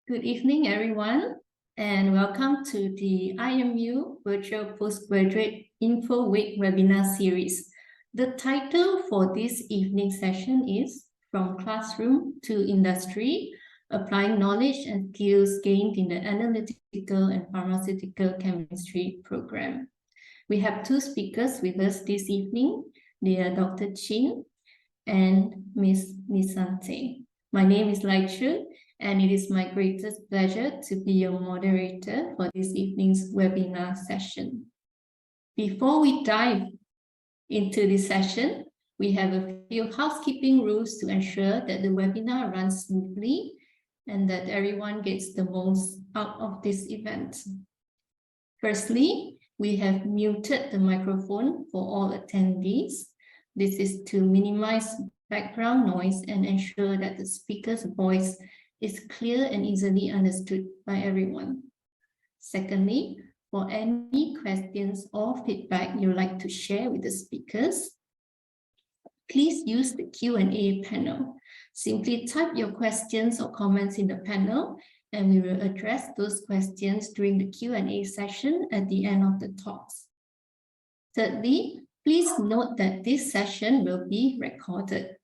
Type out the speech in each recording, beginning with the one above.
Good evening, everyone, and welcome to the IMU Virtual Postgraduate Info Week webinar series. The title for this evening session is From Classroom to Industry, Applying Knowledge and Skills Gained in the Analytical and Pharmaceutical Chemistry program. We have two speakers with us this evening. They are Dr. Chin and Ms. Nisante. My name is Lai Chu, and it is my greatest pleasure to be your moderator for this evening's webinar session. Before we dive into this session, we have a few housekeeping rules to ensure that the webinar runs smoothly and that everyone gets the most out of this event. Firstly, we have muted the microphone for all attendees. This is to minimize background noise and ensure that the speaker's voice is clear and easily understood by everyone. Secondly, for any questions or feedback you'd like to share with the speakers, please use the Q&A panel. Simply type your questions or comments in the panel, and we will address those questions during the Q&A session at the end of the talks. Thirdly, please note that this session will be recorded.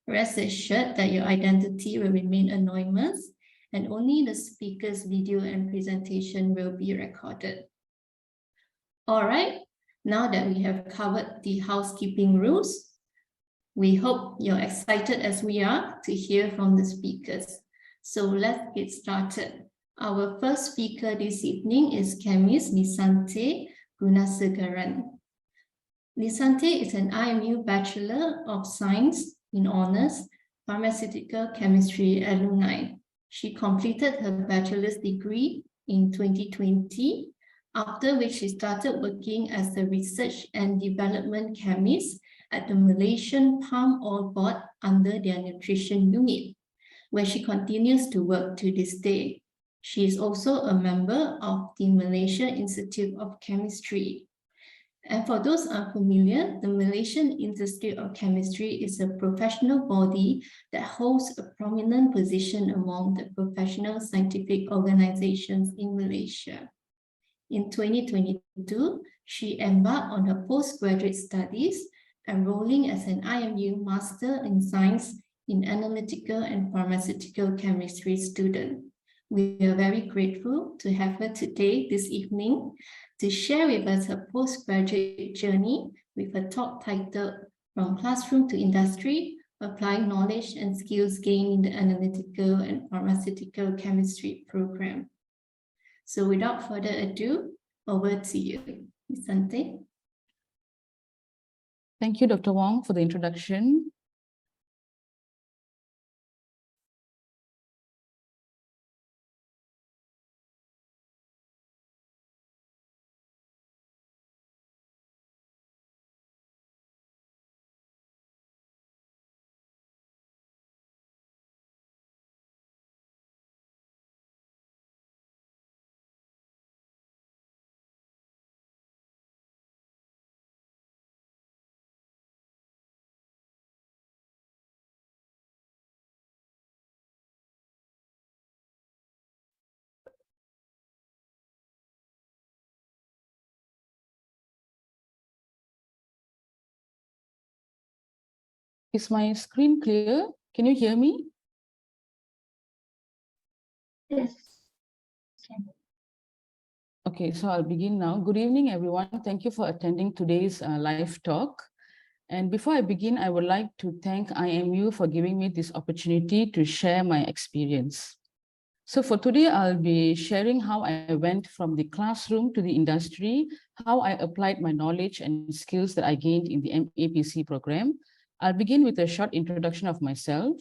Rest assured that your identity will remain anonymous and only the speaker's video and presentation will be recorded. All right, now that we have covered the housekeeping rules, we hope you're excited as we are to hear from the speakers. So let's get started. Our first speaker this evening is chemist Nisante Gunasegaran. Nisante is an IMU Bachelor of Science in Honors Pharmaceutical Chemistry alumni. She completed her bachelor's degree in 2020, after which she started working as a research and development chemist at the Malaysian Palm Oil Board under their nutrition unit, where she continues to work to this day. She is also a member of the Malaysia Institute of Chemistry. And for those unfamiliar, the Malaysian Institute of Chemistry is a professional body that holds a prominent position among the professional scientific organizations in Malaysia. In 2022, she embarked on her postgraduate studies, enrolling as an IMU Master in Science in Analytical and Pharmaceutical Chemistry student. We are very grateful to have her today, this evening, to share with us her postgraduate journey with a talk titled From Classroom to Industry, Applying Knowledge and Skills Gained in the Analytical and Pharmaceutical Chemistry program. So without further ado, over to you, Ms. Sante. Thank you, Dr. Wong, for the introduction. Is my screen clear? Can you hear me? Yes. Okay, so I'll begin now. Good evening, everyone. Thank you for attending today's live talk. And before I begin, I would like to thank IMU for giving me this opportunity to share my experience. So for today, I'll be sharing how I went from the classroom to the industry, how I applied my knowledge and skills that I gained in the MAPC program. I'll begin with a short introduction of myself.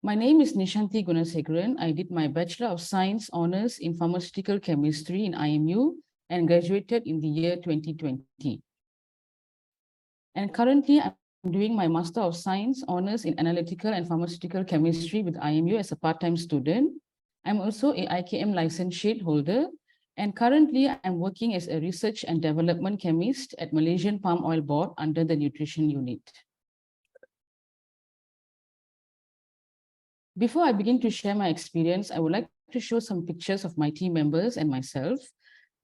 My name is Nishanti Gunasegaran. I did my Bachelor of Science Honors in Pharmaceutical Chemistry in IMU and graduated in the year 2020. And currently, I'm doing my Master of Science Honors in Analytical and Pharmaceutical Chemistry with IMU as a part-time student. I'm also a IKM licentiate holder. And currently, I'm working as a research and development chemist at Malaysian Palm Oil Board under the nutrition unit. Before I begin to share my experience, I would like to show some pictures of my team members and myself.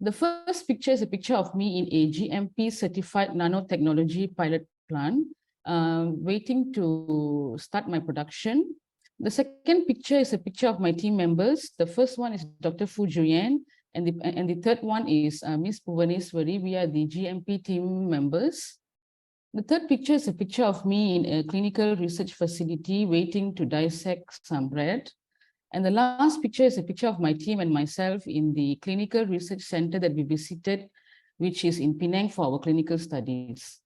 The first picture is a picture of me in a GMP certified nanotechnology pilot plant, waiting to start my production. The second picture is a picture of my team members. The first one is Dr. Fu Juyen, and the third one is Ms. Bhuvaneswari. We are the GMP team members. The third picture is a picture of me in a clinical research facility waiting to dissect some bread. And the last picture is a picture of my team and myself in the clinical research center that we visited, which is in Penang for our clinical studies.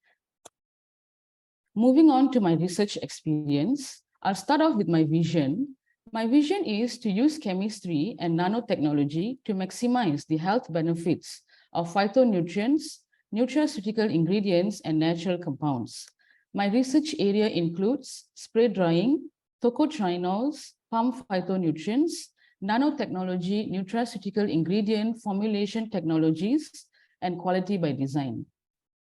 Moving on to my research experience, I'll start off with my vision. My vision is to use chemistry and nanotechnology to maximize the health benefits of phytonutrients, nutraceutical ingredients, and natural compounds. My research area includes spray drying, tocotrienols, palm phytonutrients, nanotechnology, nutraceutical ingredient formulation technologies, and quality by design.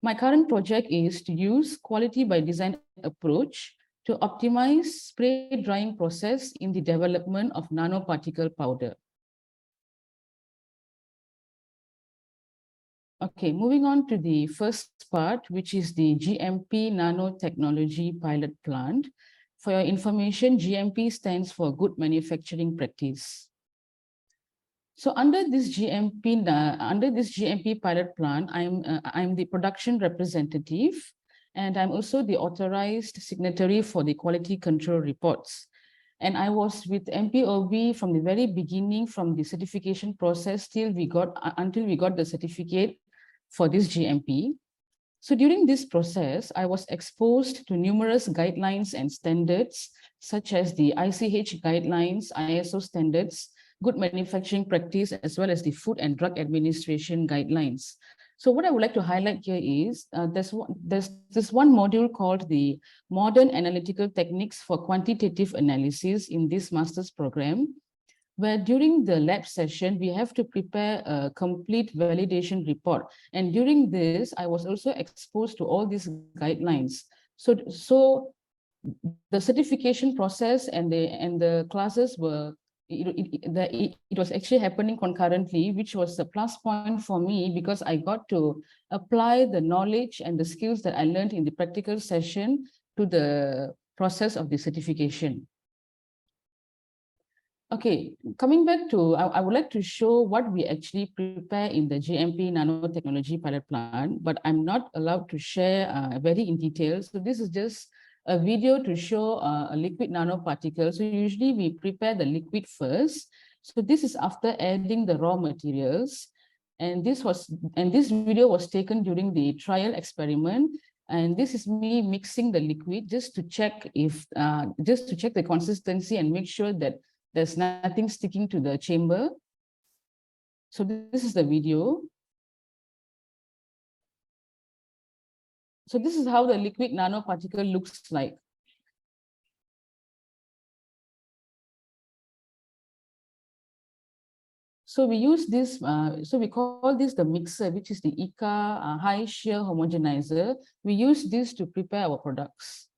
My current project is to use quality by design approach to optimize spray drying process in the development of nanoparticle powder. Okay, moving on to the first part, which is the GMP nanotechnology pilot plant. For your information, GMP stands for Good Manufacturing Practice. So under this GMP pilot plant, I'm the production representative, and I'm also the authorized signatory for the quality control reports. And I was with MPOB from the very beginning, from the certification process until we got the certificate for this GMP. So during this process, I was exposed to numerous guidelines and standards, such as the ICH guidelines, ISO standards, good manufacturing practice, as well as the Food and Drug Administration guidelines. So what I would like to highlight here is there's this one module called the Modern Analytical Techniques for Quantitative Analysis in this master's program, where during the lab session, we have to prepare a complete validation report. And during this, I was also exposed to all these guidelines. So the certification process and the classes were, it was actually happening concurrently, which was a plus point for me because I got to apply the knowledge and the skills that I learned in the practical session to the process of the certification. Okay, coming back to, I would like to show what we actually prepare in the GMP nanotechnology pilot plant, but I'm not allowed to share very in detail. So this is just a video to show a liquid nanoparticle. So usually we prepare the liquid first. So this is after adding the raw materials. And this video was taken during the trial experiment. And this is me mixing the liquid just to check the consistency and make sure that there's nothing sticking to the chamber. So this is the video. So this is how the liquid nanoparticle looks like. So we use this, so we call this the mixer, which is the ICA high shear homogenizer. We use this to prepare our products.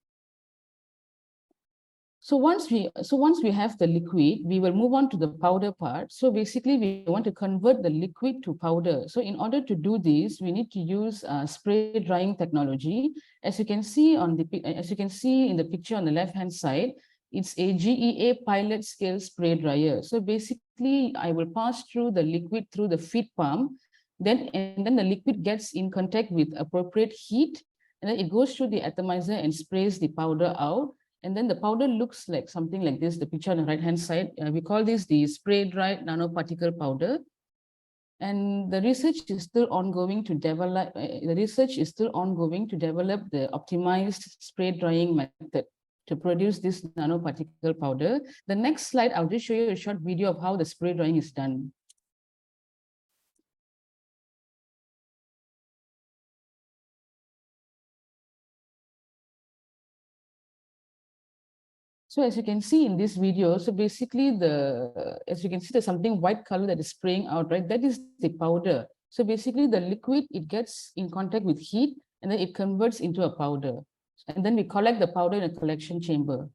So once we have the liquid, we will move on to the powder part. So basically, we want to convert the liquid to powder. So in order to do this, we need to use spray drying technology. As you can see in the picture on the left-hand side, it's a GEA pilot scale spray dryer. So basically, I will pass through the liquid through the feed pump, and then the liquid gets in contact with appropriate heat, and then it goes through the atomizer and sprays the powder out. And then the powder looks like something like this, the picture on the right-hand side. We call this the spray-dried nanoparticle powder. And the research is still ongoing to develop. The optimized spray drying method to produce this nanoparticle powder. The next slide, I'll just show you a short video of how the spray drying is done. So as you can see in this video, so basically as you can see, there's something white color that is spraying out, right? That is the powder. So basically the liquid, it gets in contact with heat and then it converts into a powder. And then we collect the powder in a collection chamber.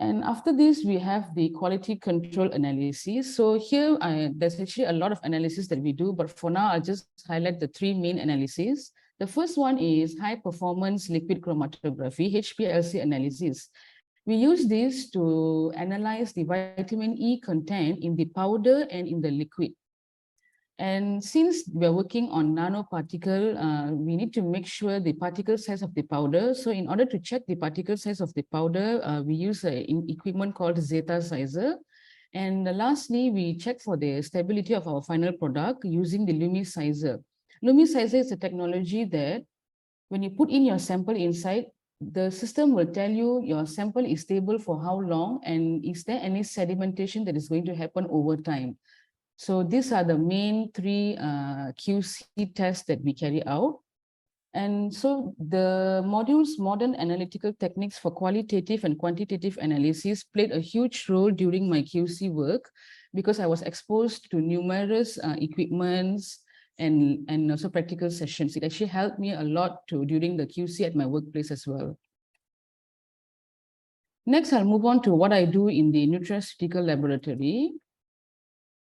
And after this, we have the quality control analysis. So here, there's actually a lot of analysis that we do, but for now, I'll just highlight the three main analyses. The first one is high performance liquid chromatography, HPLC analysis. We use this to analyze the vitamin E content in the powder and in the liquid. And since we're working on nanoparticle, we need to make sure the particle size of the powder. So in order to check the particle size of the powder, we use an equipment called Zeta Sizer. And lastly, we check for the stability of our final product using the Lumisizer. Lumisizer is a technology that when you put in your sample inside, the system will tell you your sample is stable for how long and is there any sedimentation that is going to happen over time. So these are the main three QC tests that we carry out. And so the module's modern analytical techniques for qualitative and quantitative analysis played a huge role during my QC work because I was exposed to numerous equipments and also practical sessions. It actually helped me a lot during the QC at my workplace as well. Next, I'll move on to what I do in the nutraceutical laboratory.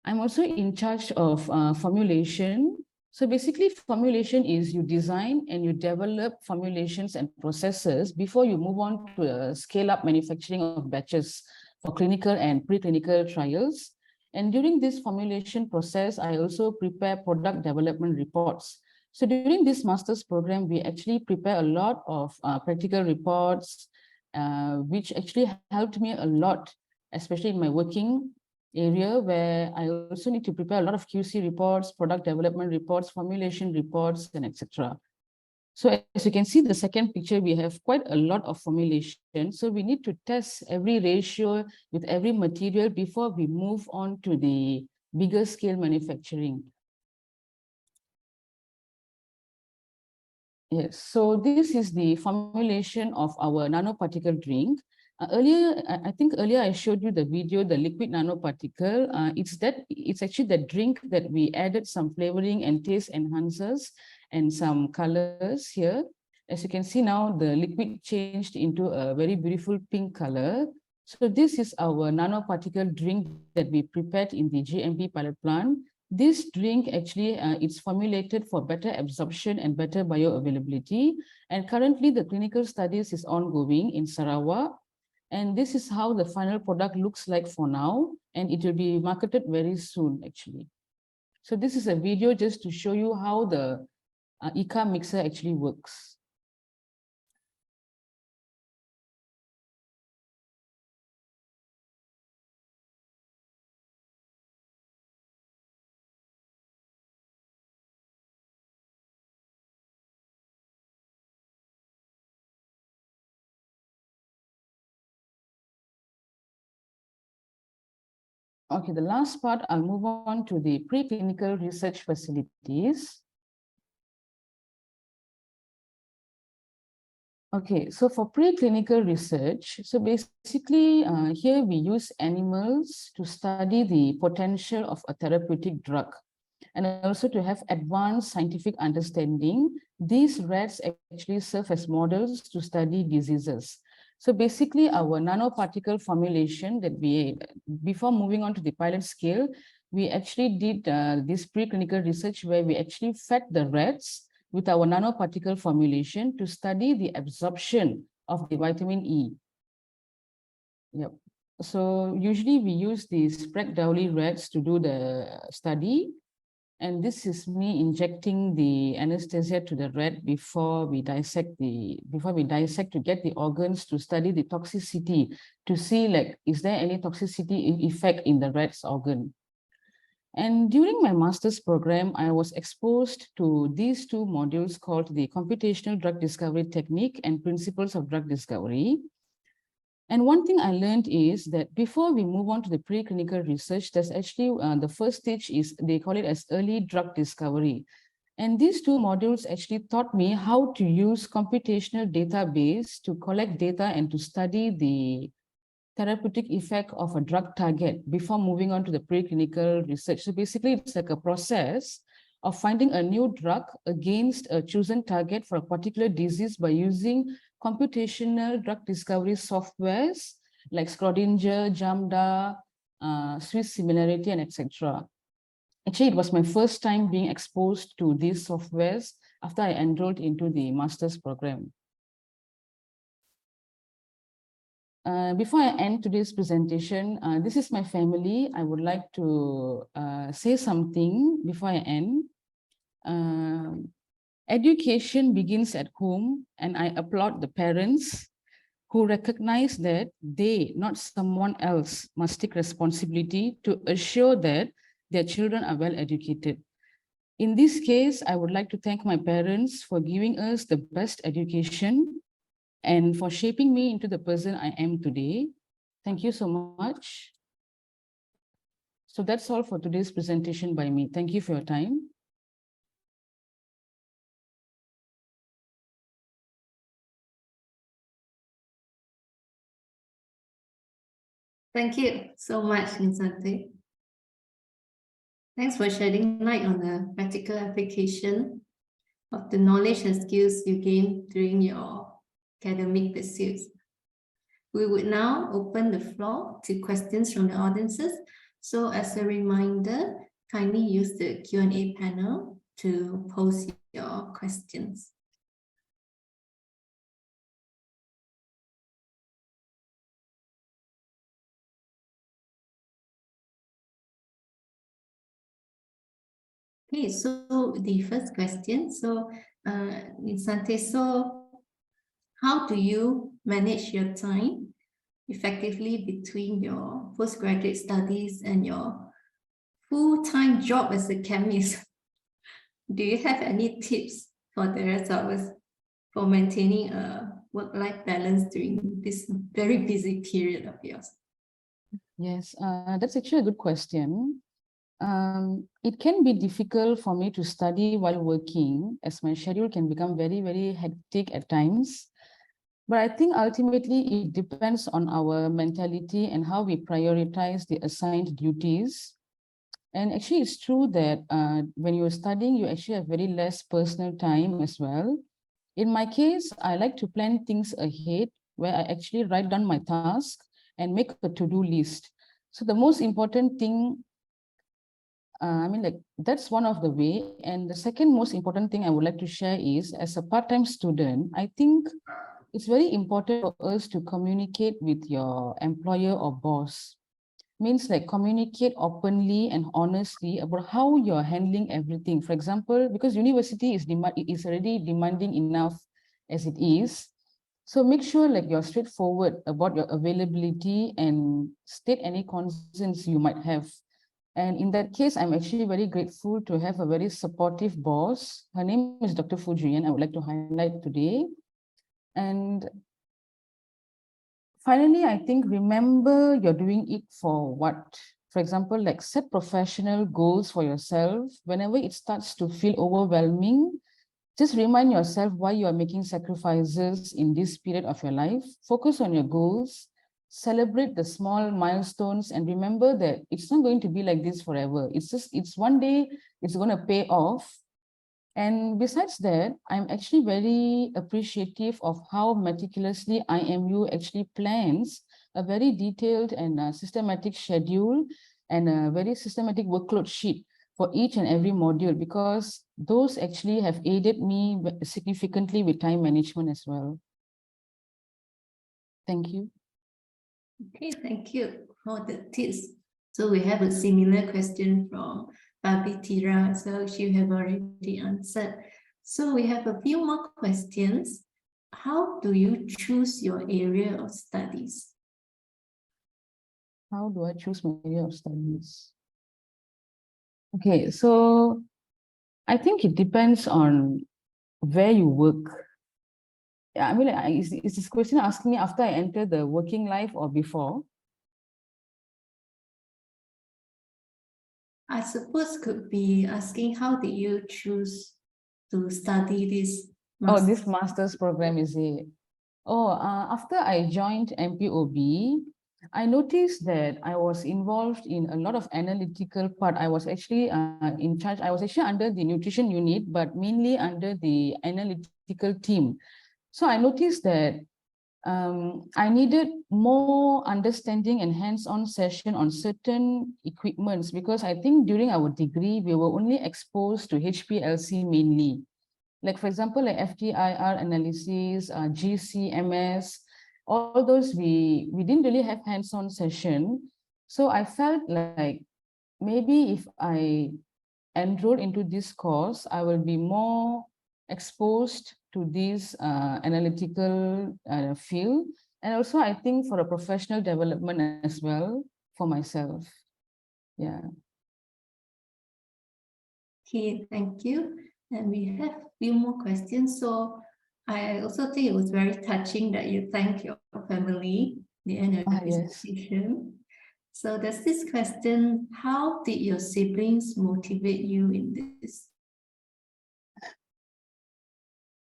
I'm also in charge of formulation. So basically, formulation is you design and you develop formulations and processes before you move on to scale-up manufacturing of batches for clinical and preclinical trials. And during this formulation process, I also prepare product development reports. So during this master's program, we actually prepare a lot of practical reports, which actually helped me a lot, especially in my working area where I also need to prepare a lot of QC reports, product development reports, formulation reports, and etc. So as you can see, the second picture, we have quite a lot of formulation. So we need to test every ratio with every material before we move on to the bigger scale manufacturing. Yes, so this is the formulation of our nanoparticle drink. I think earlier I showed you the video, the liquid nanoparticle. It's actually the drink that we added some flavoring and taste enhancers and some colors here. As you can see now, the liquid changed into a very beautiful pink color. So this is our nanoparticle drink that we prepared in the GMP pilot plant. This drink actually, it's formulated for better absorption and better bioavailability. And currently the clinical studies is ongoing in Sarawak. And this is how the final product looks like for now. And it will be marketed very soon, actually. So this is a video just to show you how the ICA mixer actually works. Okay, the last part, I'll move on to the preclinical research facilities. Okay, so for preclinical research, so basically here we use animals to study the potential of a therapeutic drug and also to have advanced scientific understanding. These rats actually serve as models to study diseases. So basically our nanoparticle formulation that before moving on to the pilot scale, we actually did this preclinical research where we actually fed the rats with our nanoparticle formulation to study the absorption of the vitamin E. Yep. So usually we use these Sprague-Dowley rats to do the study. And this is me injecting the anesthesia to the rat before we dissect to get the organs to study the toxicity to see like, is there any toxicity effect in the rat's organ? And during my master's program, I was exposed to these two modules called the Computational Drug Discovery Technique and Principles of Drug Discovery. And one thing I learned is that before we move on to the preclinical research, there's actually the first stage is, they call it as early drug discovery. And these two modules actually taught me how to use computational database to collect data and to study the therapeutic effect of a drug target before moving on to the preclinical research. So basically, it's like a process of finding a new drug against a chosen target for a particular disease by using computational drug discovery softwares like Schrodinger, Jamda, Swiss similarity, and etc. Actually, it was my first time being exposed to these softwares after I enrolled into the master's program. Before I end today's presentation, this is my family. I would like to say something before I end. Education begins at home, and I applaud the parents who recognize that they, not someone else, must take responsibility to assure that their children are well educated. In this case, I would like to thank my parents for giving us the best education and for shaping me into the person I am today. Thank you so much. So that's all for today's presentation by me. Thank you for your time. Thank you so much, Nisante. Thanks for shedding light on the practical application of the knowledge and skills you gained during your academic pursuits. We would now open the floor to questions from the audiences. So as a reminder, kindly use the Q&A panel to pose your questions. Okay, so the first question, Nisante, so how do you manage your time effectively between your postgraduate studies and your full-time job as a chemist? Do you have any tips for the rest of us for maintaining a work-life balance during this very busy period of yours? Yes, that's actually a good question. It can be difficult for me to study while working, as my schedule can become very, very hectic at times. But I think ultimately it depends on our mentality and how we prioritize the assigned duties. And actually it's true that when you're studying, you actually have very less personal time as well. In my case, I like to plan things ahead where I actually write down my task and make a to-do list. So the most important thing, that's one of the way. And the second most important thing I would like to share is, as a part-time student, I think it's very important for us to communicate with your employer or boss. Means like communicate openly and honestly about how you're handling everything. For example, because university is already demanding enough as it is. So make sure like you're straightforward about your availability and state any concerns you might have. And in that case, I'm actually very grateful to have a very supportive boss. Her name is Dr. Fujian. I would like to highlight today. And finally, I think remember you're doing it for what? For example, like set professional goals for yourself. Whenever it starts to feel overwhelming, just remind yourself why you are making sacrifices in this period of your life. Focus on your goals, celebrate the small milestones, and remember that it's not going to be like this forever. It's one day it's going to pay off. And besides that, I'm actually very appreciative of how meticulously IMU actually plans a very detailed and systematic schedule and a very systematic workload sheet for each and every module, because those actually have aided me significantly with time management as well. Thank you. Okay, thank you for the tips. So we have a similar question from Babi Tira, so she have already answered. So we have a few more questions. How do you choose your area of studies? How do I choose my area of studies? Okay, so I think it depends on where you work. I mean, is this question asking me after I enter the working life or before? I suppose could be asking how did you choose to study this master's? Oh, this master's program, is it? Oh, after I joined MPOB, I noticed that I was involved in a lot of analytical part. I was actually in charge. I was actually under the nutrition unit, but mainly under the analytical team. So I noticed that I needed more understanding and hands-on session on certain equipments, because I think during our degree, we were only exposed to HPLC mainly. Like, for example, like FTIR analysis, GCMS, all those we didn't really have hands-on session. So I felt like maybe if I enroll into this course, I will be more exposed to this analytical field. And also, I think for a professional development as well for myself. Yeah. Okay, thank you. And we have a few more questions. So I also think it was very touching that you thank your family at the end of the Yes. presentation. So there's this question, how did your siblings motivate you in this?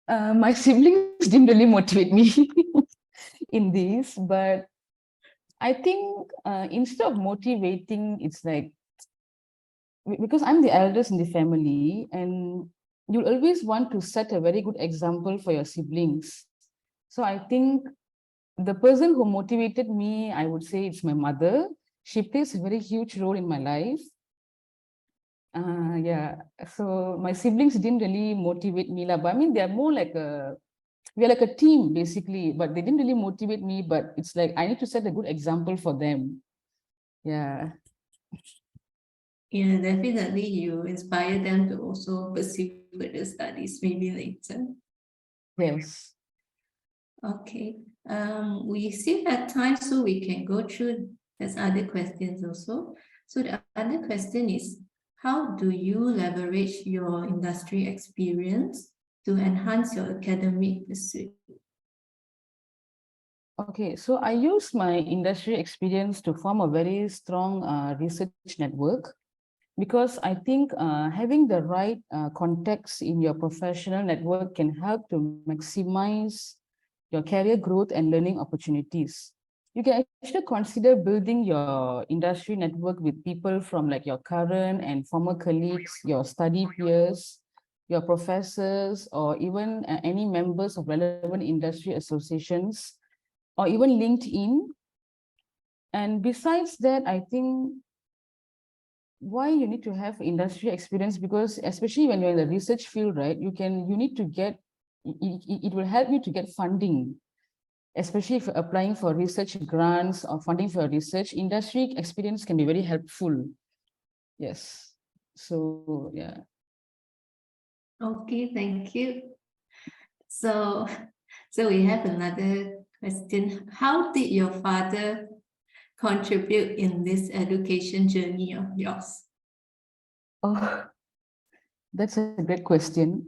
My siblings didn't really motivate me in this, but I think instead of motivating, it's like, because I'm the eldest in the family, and you'll always want to set a very good example for your siblings. So I think the person who motivated me, I would say it's my mother. She plays a very huge role in my life. Yeah, so my siblings didn't really motivate me, but I mean, they're more like we're like a team basically, but they didn't really motivate me, but it's like I need to set a good example for them. Yeah. Yeah, definitely you inspire them to also pursue further studies maybe later. Yes. Okay, we still have time, so we can go through. There's other questions also. So the other question is, how do you leverage your industry experience to enhance your academic pursuit? Okay, so I use my industry experience to form a very strong research network, because I think having the right context in your professional network can help to maximize your career growth and learning opportunities. You can actually consider building your industry network with people from like your current and former colleagues, your study peers, your professors, or even any members of relevant industry associations, or even LinkedIn. And besides that, I think why you need to have industry experience, because especially when you're in the research field, right, you need to get, it will help you to get funding, especially if you're applying for research grants or funding for research. Industry experience can be very helpful. Yes. So yeah. Okay, thank you. So we have another question. How did your father contribute in this education journey of yours? Oh, that's a great question.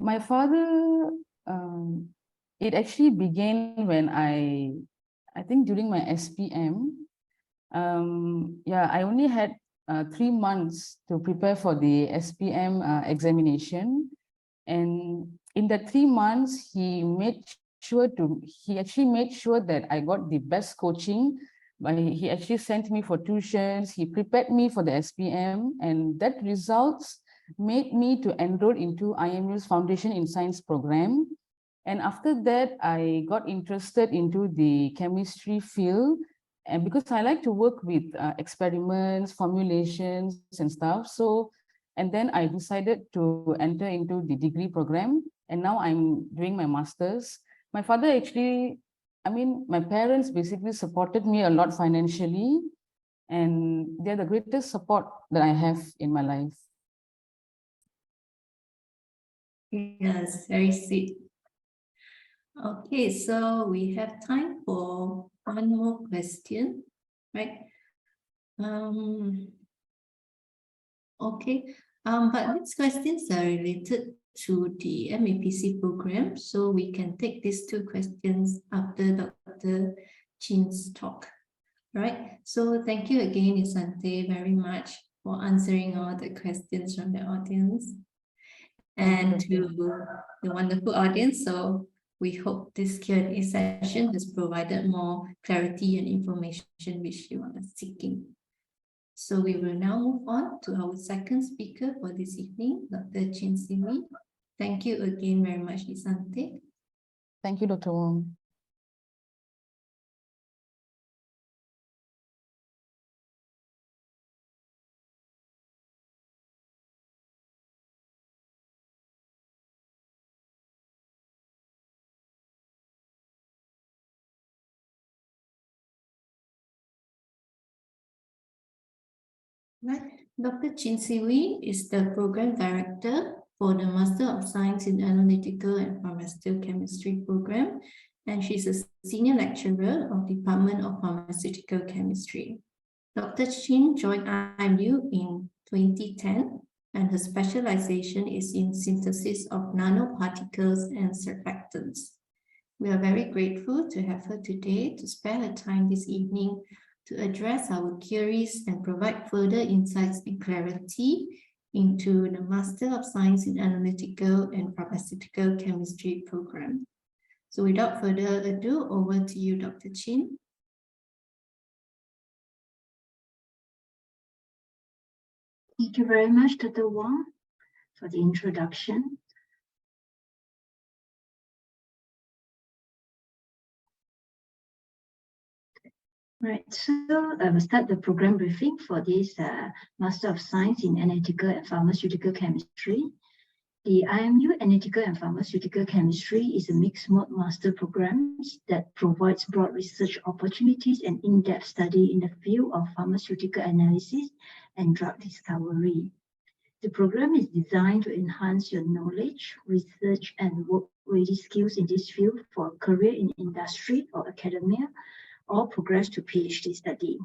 My father, it actually began when I think during my SPM. Yeah, I only had 3 months to prepare for the SPM examination. And in the 3 months, he actually made sure that I got the best coaching. But he actually sent me for tuitions. He prepared me for the SPM, and that results made me to enroll into IMU's Foundation in Science program. And after that, I got interested into the chemistry field. And because I like to work with experiments, formulations, and stuff. So, and then I decided to enter into the degree program. And now I'm doing my master's. My father actually, I mean, my parents basically supported me a lot financially. And they're the greatest support that I have in my life. Yes, very sweet. Okay, so we have time for one more question, right? Okay, but these questions are related to the MAPC program, so we can take these two questions after Dr. Chin's talk, right? So thank you again, Isante, very much for answering all the questions from the audience. And to the wonderful audience, so we hope this Q&A session has provided more clarity and information which you are seeking. So we will now move on to our second speaker for this evening, Dr. Chin Simi. Thank you again very much, Isante. Thank you, Dr. Wong. Right. Dr. Chin Si-Wee is the Program Director for the Master of Science in Analytical and Pharmaceutical Chemistry program, and she's a Senior Lecturer of Department of Pharmaceutical Chemistry. Dr. Chin joined IMU in 2010, and her specialization is in synthesis of nanoparticles and surfactants. We are very grateful to have her today to spare her time this evening to address our queries and provide further insights and clarity into the Master of Science in Analytical and Pharmaceutical Chemistry program. So without further ado, over to you, Dr. Chin. Thank you very much, Dr. Wong, for the introduction. Right, so I will start the program briefing for this Master of Science in Analytical and Pharmaceutical Chemistry. The IMU Analytical and Pharmaceutical Chemistry is a mixed mode master program that provides broad research opportunities and in-depth study in the field of pharmaceutical analysis and drug discovery. The program is designed to enhance your knowledge, research, and work-ready skills in this field for a career in industry or academia, or progress to PhD study.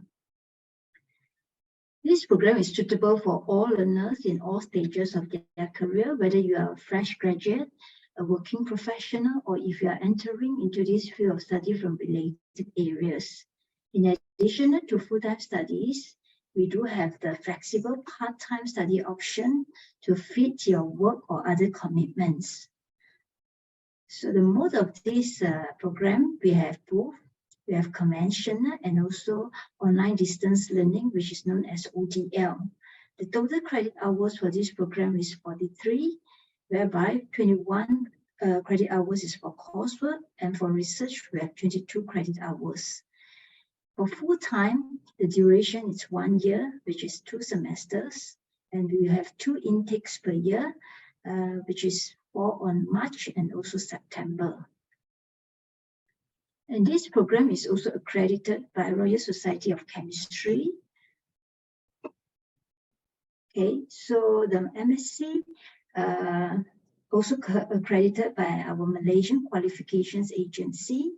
This program is suitable for all learners in all stages of their career, whether you are a fresh graduate, a working professional, or if you are entering into this field of study from related areas. In addition to full-time studies, we do have the flexible part-time study option to fit your work or other commitments. So the mode of this program, we have both. We have conventional and also online distance learning, which is known as ODL. The total credit hours for this program is 43, whereby 21 credit hours is for coursework, and for research, we have 22 credit hours. For full-time, the duration is 1 year, which is 2 semesters, and we have 2 intakes per year, which is 4 on March and also September. And this program is also accredited by Royal Society of Chemistry. Okay, so the MSc also accredited by our Malaysian Qualifications Agency.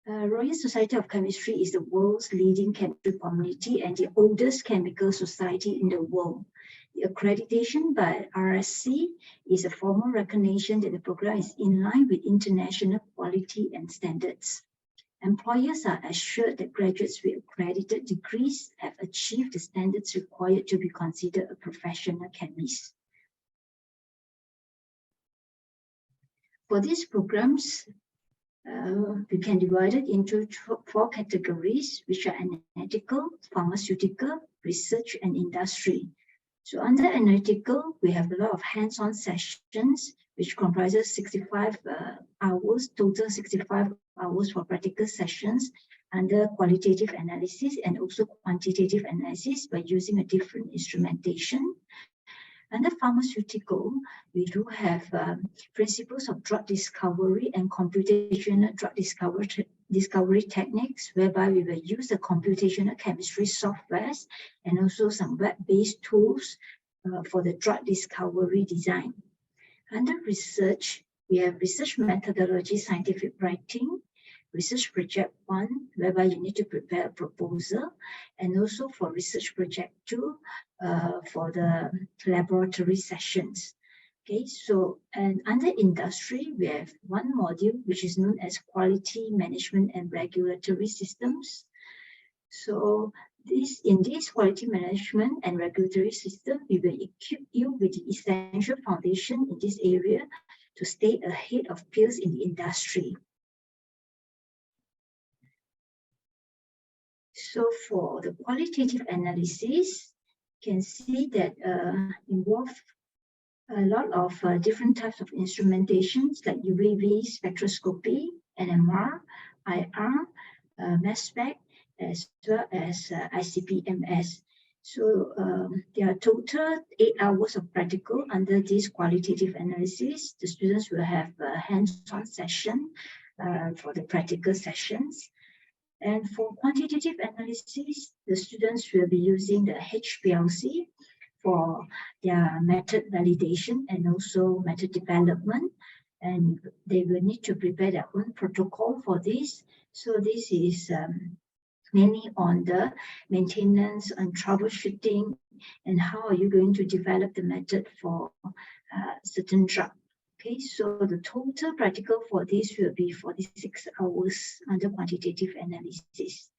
Royal Society of Chemistry is the world's leading chemistry community and the oldest chemical society in the world. The accreditation by RSC is a formal recognition that the program is in line with international quality and standards. Employers are assured that graduates with accredited degrees have achieved the standards required to be considered a professional chemist. For these programs, we can divide it into 4 categories, which are analytical, pharmaceutical, research, and industry. So under analytical, we have a lot of hands-on sessions, which comprises 65 hours, total 65 hours for practical sessions under qualitative analysis and also quantitative analysis by using a different instrumentation. Under pharmaceutical, we do have principles of drug discovery and computational drug discovery techniques, whereby we will use the computational chemistry softwares and also some web-based tools for the drug discovery design. Under research, we have research methodology, scientific writing, research project 1, whereby you need to prepare a proposal, and also for research project 2, for the laboratory sessions. Okay, so and under industry, we have 1 module which is known as quality management and regulatory systems. So in this quality management and regulatory system, we will equip you with the essential foundation in this area to stay ahead of peers in the industry. So for the qualitative analysis, you can see that involve a lot of different types of instrumentations like UV spectroscopy, NMR, IR, mass spec, as well as ICP-MS. So there are total 8 hours of practical under this qualitative analysis. The students will have a hands-on session for the practical sessions. And for quantitative analysis, the students will be using the HPLC for their method validation and also method development. And they will need to prepare their own protocol for this. So this is mainly on the maintenance and troubleshooting and how are you going to develop the method for certain drug. Okay, so the total practical for this will be 46 hours under quantitative analysis.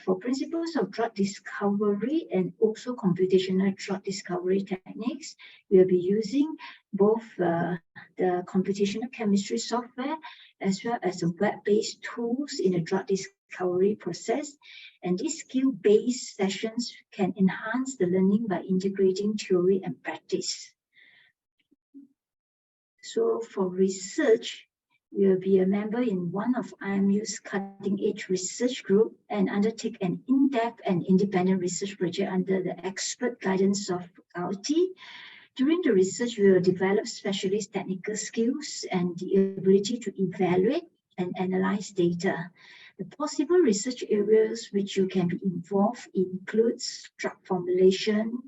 For principles of drug discovery and also computational drug discovery techniques, we'll be using both the computational chemistry software as well as the web-based tools in the drug discovery process. And these skill-based sessions can enhance the learning by integrating theory and practice. So for research, you'll be a member in one of IMU's cutting-edge research group and undertake an in-depth and independent research project under the expert guidance of faculty. During the research, we will develop specialist technical skills and the ability to evaluate and analyze data. The possible research areas which you can be involved includes drug formulation,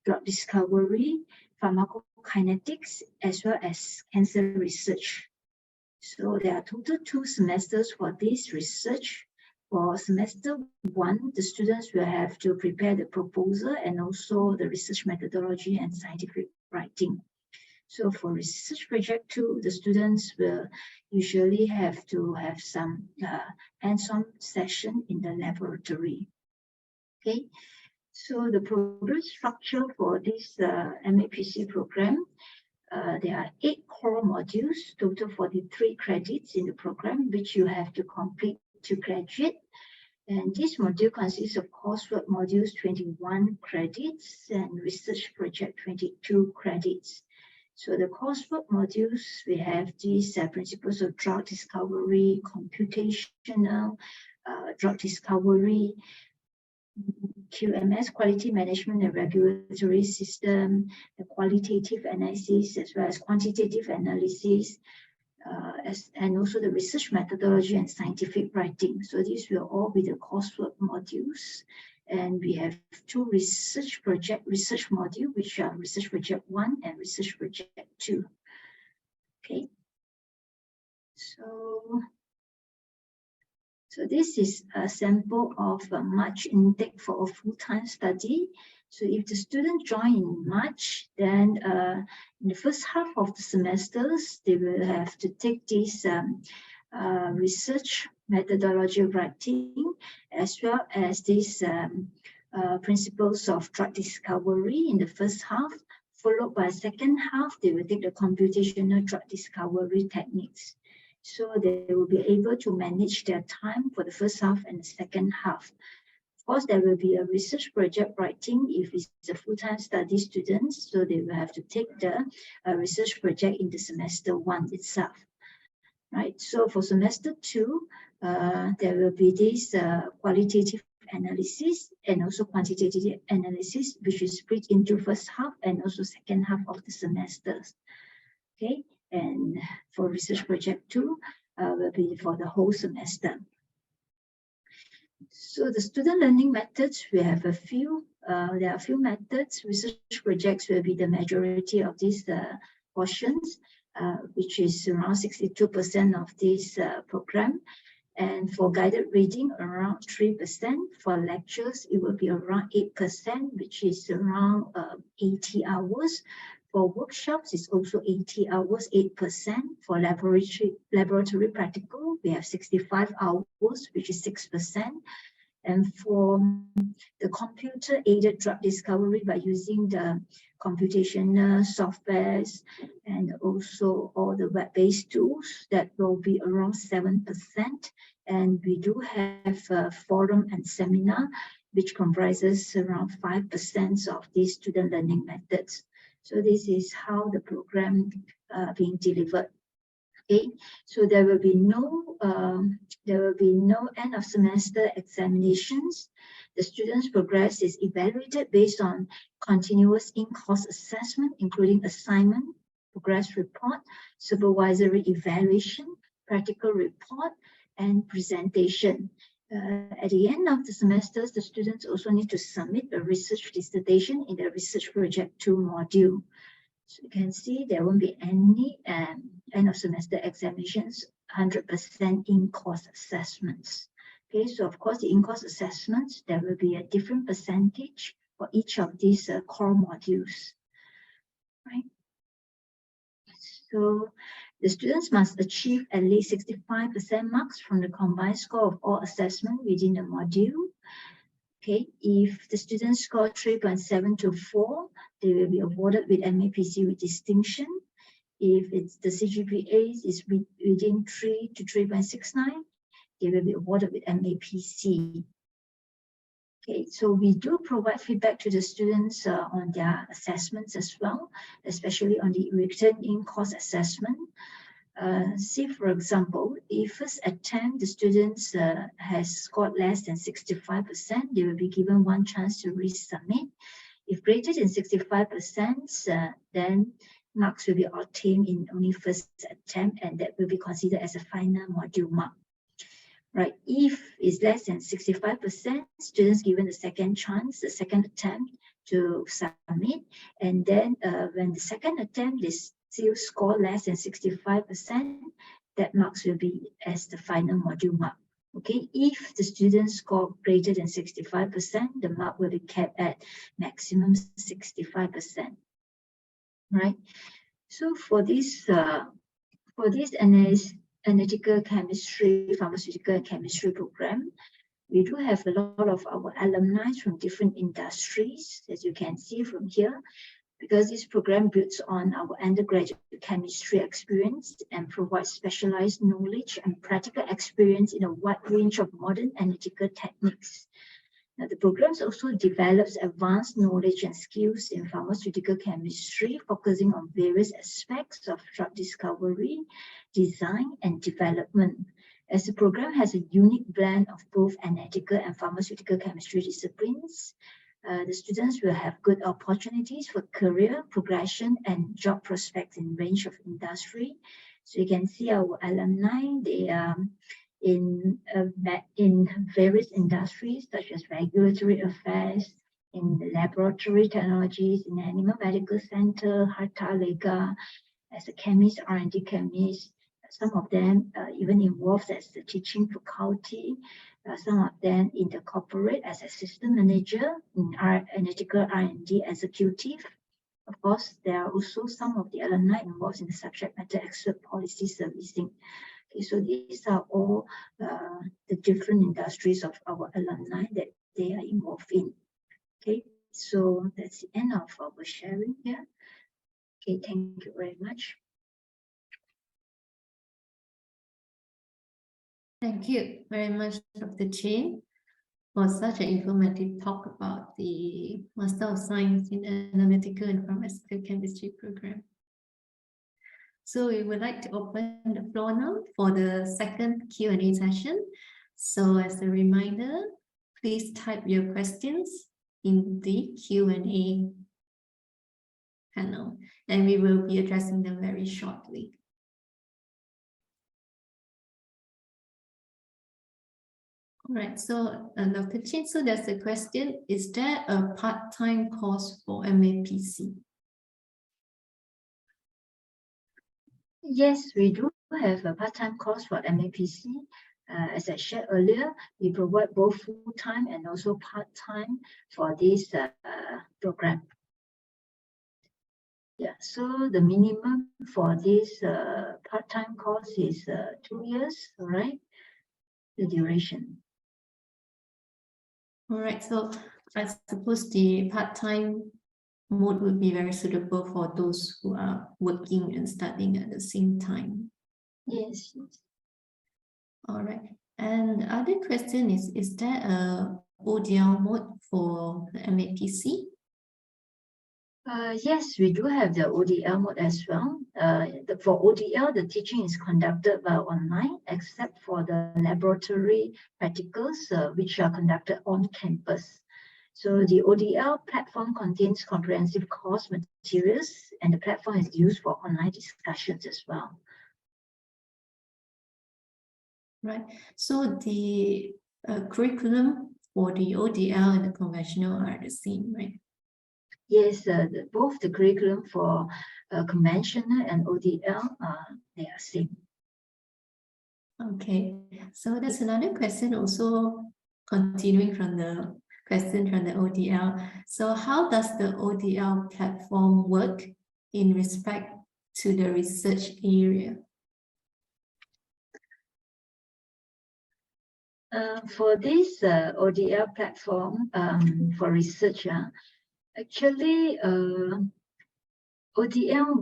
drug discovery, pharmacokinetics, as well as cancer research. So there are total 2 semesters for this research. For semester 1, the students will have to prepare the proposal and also the research methodology and scientific writing. So for research project 2, the students will usually have to have some hands-on session in the laboratory. Okay, so the program structure for this MAPC program, there are 8 core modules, total 43 credits in the program, which you have to complete to graduate. And this module consists of coursework modules 21 credits and research project 22 credits. So the coursework modules, we have these principles of drug discovery, computational drug discovery, QMS, quality management and regulatory system, the qualitative analysis, as well as quantitative analysis, and also the research methodology and scientific writing. So these will all be the coursework modules. And we have 2 research module, which are research project 1 and research project 2. Okay. So this is a sample of March intake for a full-time study. So if the student join in March, then in the first half of the semesters, they will have to take this research methodology writing, as well as these principles of drug discovery in the first half, followed by second half, they will take the computational drug discovery techniques. So they will be able to manage their time for the first half and the second half. Of course, there will be a research project writing if it's a full-time study students, so they will have to take the research project in the semester 1 itself. Right, so for semester 2, there will be this qualitative analysis and also quantitative analysis, which is split into first half and also second half of the semesters. Okay, and for research project 2, will be for the whole semester. So the student learning methods, we have a few, there are a few methods. Research projects will be the majority of these portions, which is around 62% of this program. And for guided reading, around 3%. For lectures, it will be around 8%, which is around 80 hours. For workshops, it's also 80 hours, 8%. For laboratory practical, we have 65 hours, which is 6%. And for the computer-aided drug discovery by using the computational softwares and also all the web-based tools, that will be around 7%. And we do have a forum and seminar, which comprises around 5% of these student learning methods. So this is how the program being delivered. Okay, so there will be no end of semester examinations. The students' progress is evaluated based on continuous in-course assessment, including assignment, progress report, supervisory evaluation, practical report, and presentation. At the end of the semesters, the students also need to submit a research dissertation in the Research Project 2 module. So you can see there won't be any end of semester examinations, 100% in-course assessments. Okay, so of course the in-course assessments, there will be a different percentage for each of these core modules, right? So the students must achieve at least 65% marks from the combined score of all assessment within the module. Okay, if the students score 3.7 to 4, they will be awarded with MAPC with distinction. If it's the CGPA is within 3 to 3.69, they will be awarded with MAPC. Okay, so we do provide feedback to the students on their assessments as well, especially on the written in-course assessment. Say, for example, if first attempt the students has scored less than 65%, they will be given one chance to resubmit. If greater than 65%, then marks will be obtained in only first attempt, and that will be considered as a final module mark. Right? If it's less than 65%, students given the second chance, the second attempt to submit, and then when the second attempt is still score less than 65%, that marks will be as the final module mark. Okay, if the students score greater than 65%, the mark will be kept at maximum 65%. Right? So for this analytical chemistry, pharmaceutical and chemistry program, we do have a lot of our alumni from different industries, as you can see from here, because this program builds on our undergraduate chemistry experience and provides specialized knowledge and practical experience in a wide range of modern analytical techniques. Now, the program also develops advanced knowledge and skills in pharmaceutical chemistry, focusing on various aspects of drug discovery, design, and development. As the program has a unique blend of both analytical and pharmaceutical chemistry disciplines, the students will have good opportunities for career progression and job prospects in range of industry. So you can see our alumni, they are in various industries such as regulatory affairs, in laboratory technologies, in animal medical center, Harta Lega, as a chemist, R&D chemist. Some of them even involved as the teaching faculty. Some of them in the corporate as assistant manager, in analytical R&D executive. Of course, there are also some of the alumni involved in the subject matter expert policy servicing. Okay, so these are all the different industries of our alumni that they are involved in. Okay, so that's the end of our sharing here. Okay, thank you very much. Thank you very much, Dr. Chin, for such an informative talk about the Master of Science in Analytical and Pharmaceutical Chemistry program. So we would like to open the floor now for the second Q&A session. So as a reminder, please type your questions in the Q&A panel, and we will be addressing them very shortly. All right, so Dr. Chin, so there's a question, is there a part-time course for MAPC? Yes, we do have a part-time course for MAPC. As I shared earlier, we provide both full-time and also part-time for this program. Yeah, so the minimum for this part-time course is 2 years, all right? The duration. All right, so I suppose the part-time mode would be very suitable for those who are working and studying at the same time. Yes. All right, and the other question is there a ODL mode for the MAPC? Yes, we do have the ODL mode as well. For ODL, the teaching is conducted online, except for the laboratory practicals, which are conducted on campus. So the ODL platform contains comprehensive course materials, and the platform is used for online discussions as well. Right. So the curriculum for the ODL and the conventional are the same, right? Yes, both the curriculum for conventional and ODL, they are same. Okay, so there's another question also continuing from the question from the ODL. So how does the ODL platform work in respect to the research area? For this ODL platform for research, actually ODL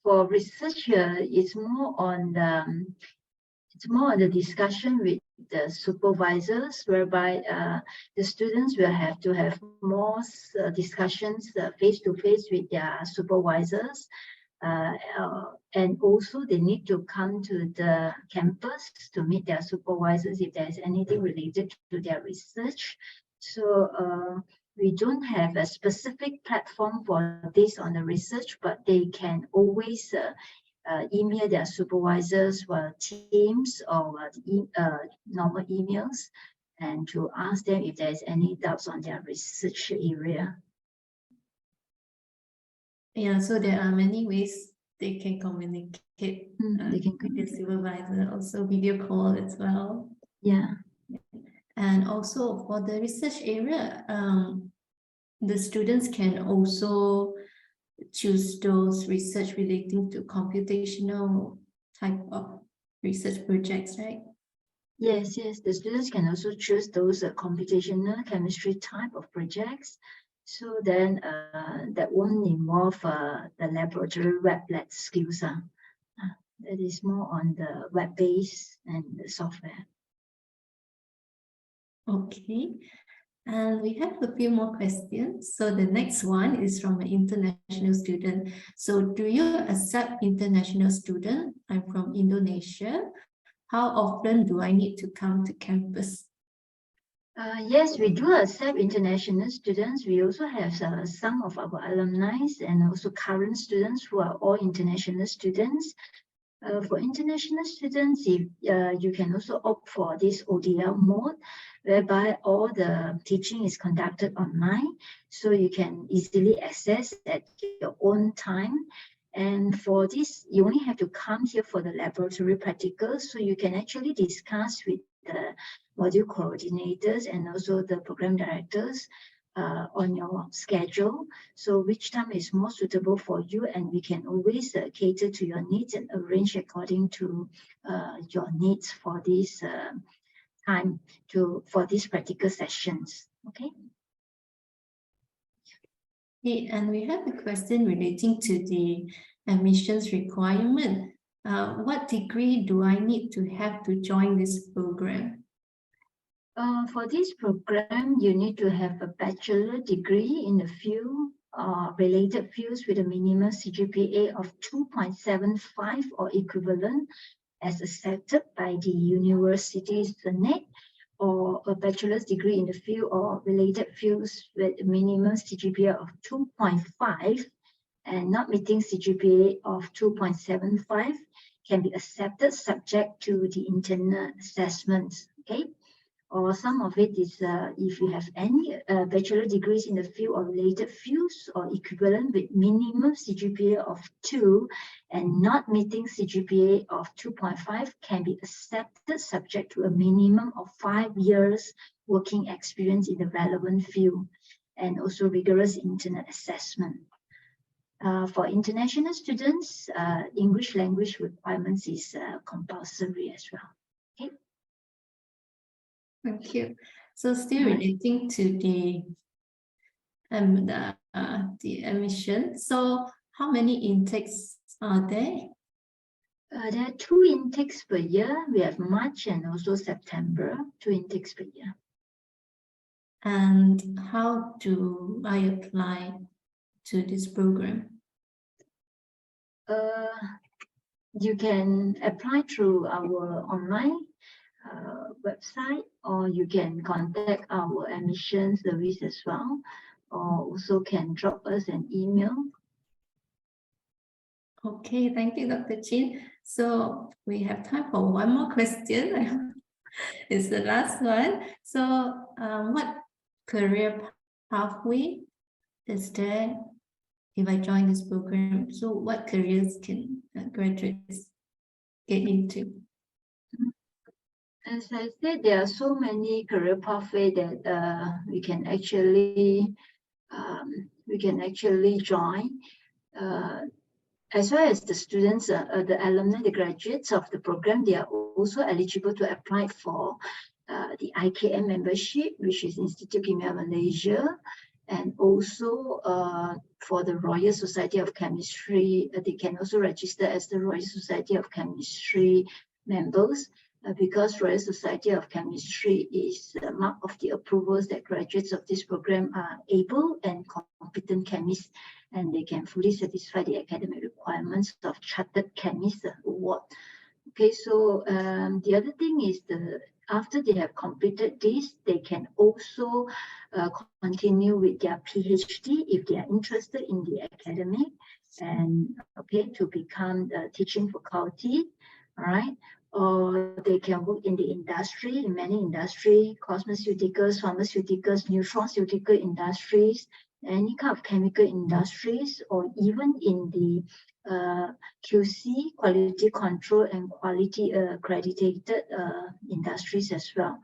for research is more on the discussion with the supervisors, whereby the students will have to have more discussions face-to-face with their supervisors. And also they need to come to the campus to meet their supervisors if there's anything related to their research. So we don't have a specific platform for this on the research, but they can always email their supervisors via Teams or normal emails, and to ask them if there's any doubts on their research area. Yeah, so there are many ways they can communicate. They can with the supervisor, also video call as well. Yeah. And also for the research area, the students can also choose those research relating to computational type of research projects, right? Yes, the students can also choose those computational chemistry type of projects. So then that won't involve the laboratory web-led skills. That is more on the web-based and the software. Okay. And we have a few more questions. So the next one is from an international student. So do you accept international students? I'm from Indonesia. How often do I need to come to campus? Yes, we do accept international students. We also have some of our alumni and also current students who are all international students. For international students, if you can also opt for this ODL mode, whereby all the teaching is conducted online, so you can easily access at your own time. And for this, you only have to come here for the laboratory practicals, so you can actually discuss with the module coordinators and also the program directors on your schedule, so which time is more suitable for you, and we can always cater to your needs and arrange according to your needs for this time for these practical sessions. Okay. And we have a question relating to the admissions requirement. What degree do I need to have to join this program? For this program, you need to have a bachelor degree in the field related fields with a minimum CGPA of 2.75 or equivalent as accepted by the university's Senate, or a bachelor's degree in the field or related fields with a minimum CGPA of 2.5 and not meeting CGPA of 2.75 can be accepted subject to the internal assessments. Okay. Or some of it is if you have any bachelor degrees in the field or related fields or equivalent with minimum CGPA of 2 and not meeting CGPA of 2.5 can be accepted subject to a minimum of 5 years working experience in the relevant field and also rigorous internal assessment. For international students, English language requirements is compulsory as well. Okay. Thank you. So still relating to the admission. So how many intakes are there? There are 2 intakes per year. We have March and also September, 2 intakes per year. And how do I apply to this program? You can apply through our online website, or you can contact our admission service as well, or also can drop us an email. Okay, thank you, Dr. Chin. So we have time for one more question. It's the last one. So what career pathway is there if I join this program? So what careers can graduates get into? As I said, there are so many career pathways that we can actually join. As well as the students, the alumni, the graduates of the program, they are also eligible to apply for the IKM membership, which is Institute Kimia Malaysia, and also for the Royal Society of Chemistry. They can also register as the Royal Society of Chemistry members, because Royal Society of Chemistry is a mark of the approvals that graduates of this program are able and competent chemists, and they can fully satisfy the academic requirements of Chartered Chemist Award. Okay, so the other thing is after they have completed this, they can also continue with their PhD if they are interested in the academic, and okay, to become the teaching faculty, all right? Or they can work in the industry, in many industries, cosmeceuticals, pharmaceuticals, nutraceutical industries, any kind of chemical industries, or even in the QC, quality control, and quality accredited industries as well.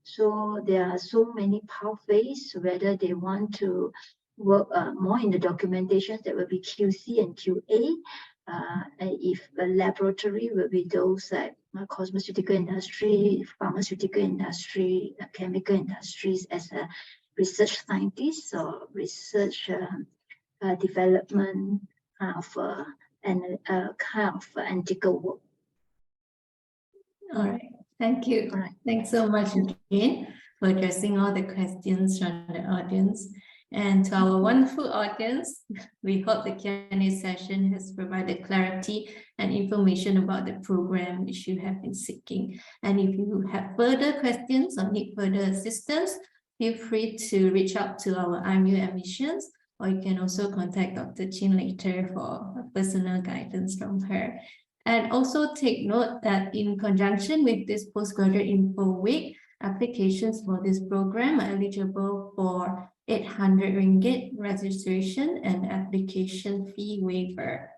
So there are so many pathways, whether they want to work more in the documentations, that will be QC and QA. If a laboratory will be those like cosmeceutical industry, pharmaceutical industry, chemical industries as a research scientist or research development of and kind of analytical work. All right, thank you. All right. Thanks so much again for addressing all the questions from the audience. And to our wonderful audience, we hope the Q&A session has provided clarity and information about the program which you have been seeking. And if you have further questions or need further assistance, feel free to reach out to our IMU admissions, or you can also contact Dr. Chin later for personal guidance from her. And also take note that in conjunction with this postgraduate info week, applications for this program are eligible for 800 ringgit registration and application fee waiver.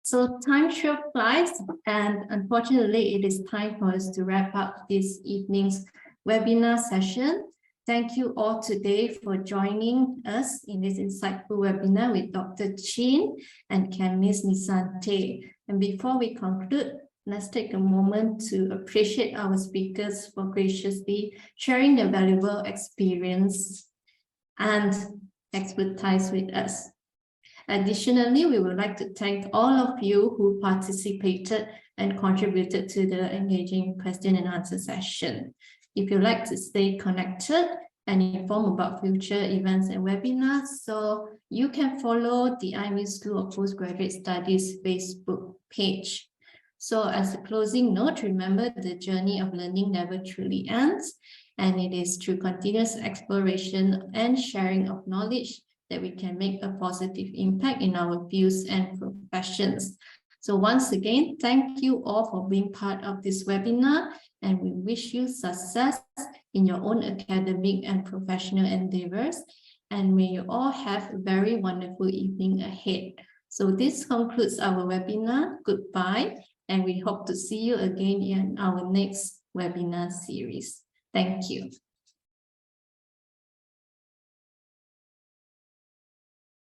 So time sure flies, and unfortunately it is time for us to wrap up this evening's webinar session. Thank you all today for joining us in this insightful webinar with Dr. Chin and chemist Nisante. And before we conclude, let's take a moment to appreciate our speakers for graciously sharing their valuable experience and expertise with us. Additionally, we would like to thank all of you who participated and contributed to the engaging question and answer session. If you'd like to stay connected and informed about future events and webinars, so you can follow the IMU School of Postgraduate Studies Facebook page. So as a closing note, remember the journey of learning never truly ends, and it is through continuous exploration and sharing of knowledge that we can make a positive impact in our fields and professions. So once again, thank you all for being part of this webinar, and we wish you success in your own academic and professional endeavors. And may you all have a very wonderful evening ahead. So this concludes our webinar. Goodbye, and we hope to see you again in our next webinar series. Thank you.